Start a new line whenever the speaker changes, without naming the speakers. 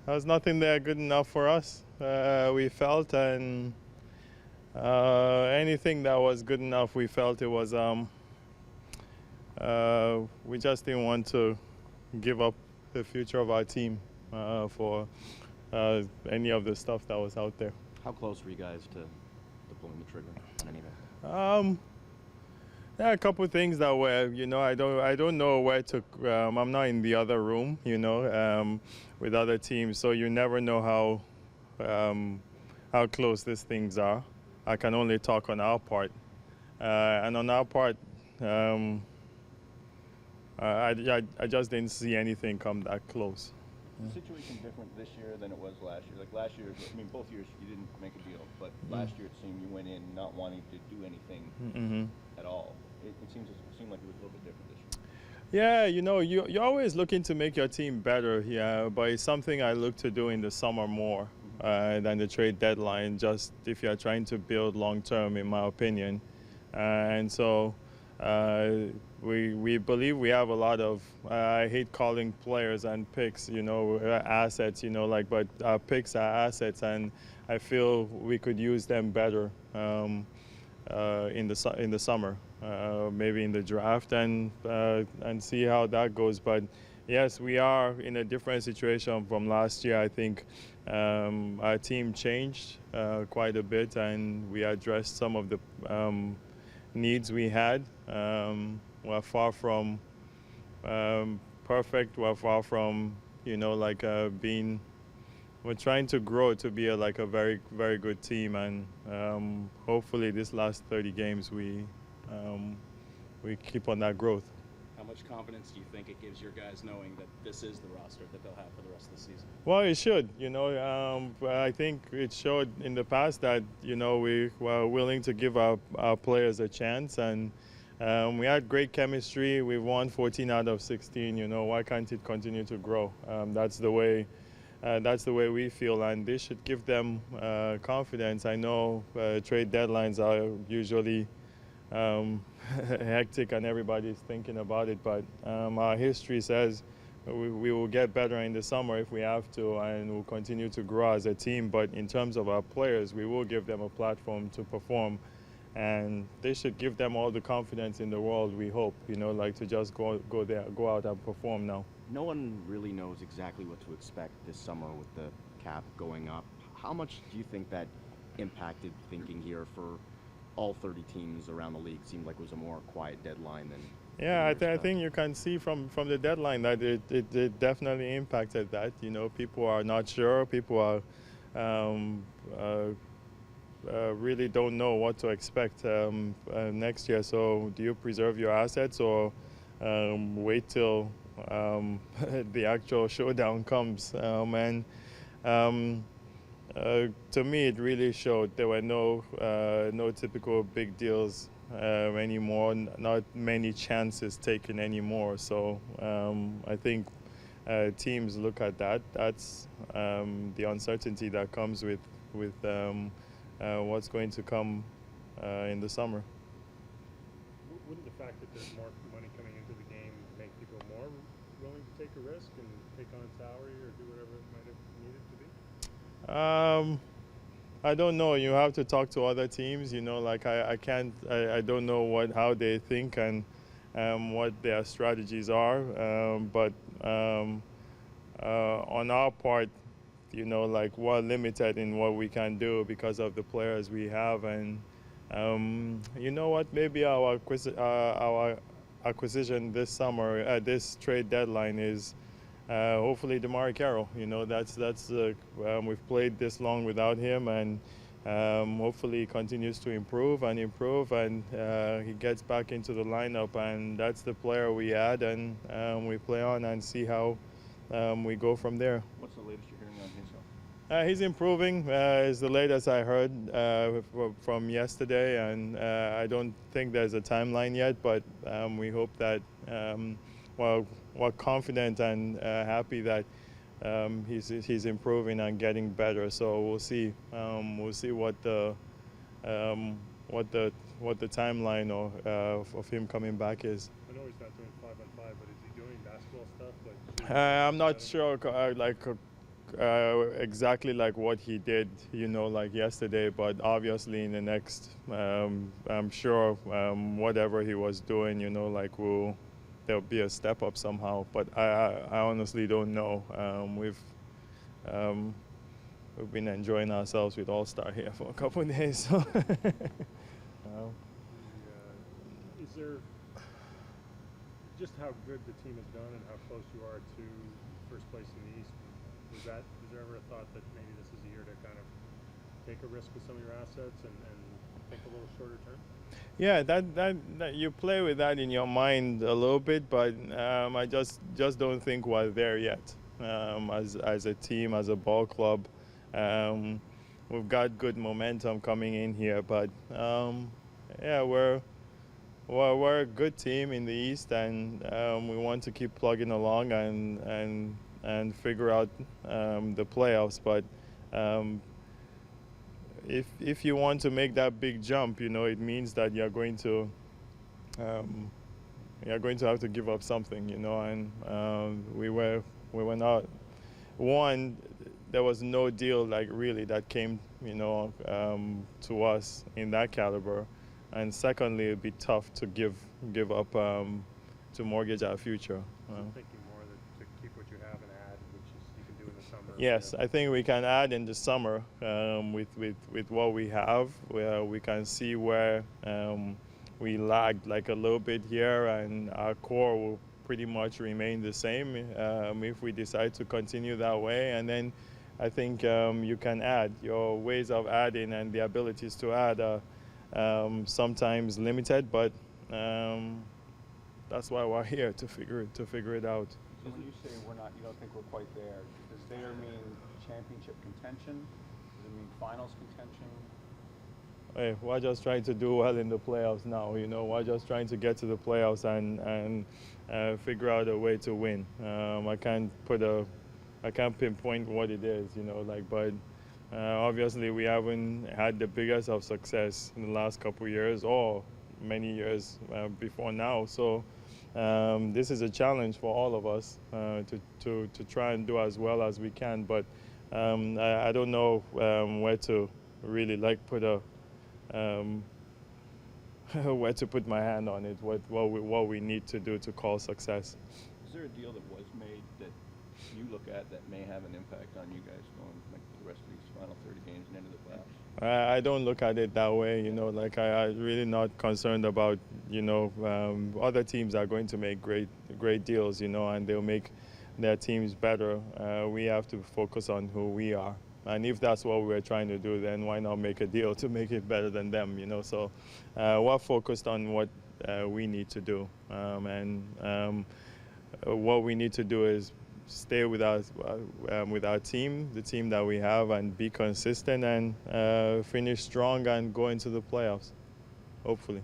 was nothing there good enough for us. We felt, and anything that was good enough, we felt it was. We just didn't want to give up the future of our team for any of the stuff that was out there.
How close were you guys to pulling the trigger on anything?
There are a couple of things that were, I don't know where to. I'm not in the other room, with other teams, so you never know how close these things are. I can only talk on our part, and on our part, I just didn't see anything come that close.
Is the situation different this year than it was last year? Like last year, I mean, both years you didn't make a deal, but last year it seemed you went in not wanting to do anything at all. It seemed like it was a little bit different this year.
Yeah, you're always looking to make your team better, but it's something I look to do in the summer more than the trade deadline, just if you're trying to build long term, in my opinion. And so we believe we have a lot of, I hate calling players and picks, assets, but our picks are assets, and I feel we could use them better in the summer, maybe in the draft, and see how that goes. But yes, we are in a different situation from last year. I think our team changed quite a bit, and we addressed some of the needs we had. We're far from perfect. We're far from, being. We're trying to grow to be a very, very good team, and hopefully, this last 30 games we keep on that growth.
How much confidence do you think it gives your guys knowing that this is the roster that they'll have for the rest of the season?
Well, it should. I think it showed in the past that we were willing to give our players a chance, and we had great chemistry. We've won 14 out of 16. Why can't it continue to grow? That's the way we feel, and this should give them confidence. I know trade deadlines are usually hectic and everybody's thinking about it, but our history says we will get better in the summer if we have to, and we'll continue to grow as a team. But in terms of our players, we will give them a platform to perform, and they should give them all the confidence in the world, we hope, to just go out and perform now.
No one really knows exactly what to expect this summer with the cap going up. How much do you think that impacted thinking here for all 30 teams around the league? Seemed like it was a more quiet deadline than.
Yeah, I think you can see from the deadline that it definitely impacted that. People are not sure. People are really don't know what to expect next year. So do you preserve your assets or wait till the actual showdown comes? To me, it really showed there were no typical big deals anymore, not many chances taken anymore. So I think teams look at that. That's the uncertainty that comes with what's going to come in the summer.
Wouldn't the fact that there's more money coming into the game make people more willing to take a risk and take on salary or do whatever it might have needed to be?
I don't know. You have to talk to other teams. I can't. I don't know how they think and what their strategies are. But on our part, we're limited in what we can do because of the players we have. And you know what? Maybe our acquisition this summer, this trade deadline is. Hopefully, DeMarre Carroll. We've played this long without him, and hopefully he continues to improve, and he gets back into the lineup, and that's the player we had, and we play on and see how we go from there.
What's the latest you're hearing on himself?
He's improving. Is the latest I heard from yesterday, and I don't think there's a timeline yet, but we hope that. We're confident and happy that he's improving and getting better. So we'll see. We'll see what the timeline of him coming back is.
I know he's not doing 5-on-5, but is he doing basketball stuff?
I'm not sure. exactly like what he did, like yesterday. But obviously, in the next, I'm sure whatever he was doing, there'll be a step up somehow. But I honestly don't know. We've been enjoying ourselves with All Star here for a couple of days. So.
Is there just how good the team has done and how close you are to first place in the East? Was there ever a thought that maybe this is a year to kind of take a risk with some of your assets and think a little shorter term?
Yeah, that you play with that in your mind a little bit, but I just don't think we're there yet. As a team, as a ball club, we've got good momentum coming in here, but yeah, we're a good team in the East, and we want to keep plugging along and figure out the playoffs. But if you want to make that big jump, it means that you're going to have to give up something, and we were not. One, there was no deal really that came, to us in that caliber. And secondly, it'd be tough to give up to mortgage our future.
I'm thinking more to keep what you have and add, which is you can do in the summer.
Yes, I think we can add in the summer with what we have. Where we can see where we lagged a little bit here, and our core will pretty much remain the same if we decide to continue that way. And then I think you can add. Your ways of adding and the abilities to add sometimes limited, but that's why we're here to figure it out.
So when you say you don't think we're quite there, does there mean championship contention? Does it mean finals contention?
Hey, we're just trying to do well in the playoffs now. We're just trying to get to the playoffs and figure out a way to win. I can't pinpoint what it is, but. Obviously, we haven't had the biggest of success in the last couple of years or many years before now. So this is a challenge for all of us to try and do as well as we can. But I don't know where to really put where to put my hand on it. What we need to do to call success.
Is there a deal that was made that you look at that may have an impact on you guys going the rest of these final 30 games and into the playoffs?
I don't look at it that way, I'm really not concerned about, other teams are going to make great deals, and they'll make their teams better. We have to focus on who we are. And if that's what we're trying to do, then why not make a deal to make it better than them, So we're focused on what we need to do. What we need to do is stay with our team, the team that we have, and be consistent and finish strong and go into the playoffs, hopefully.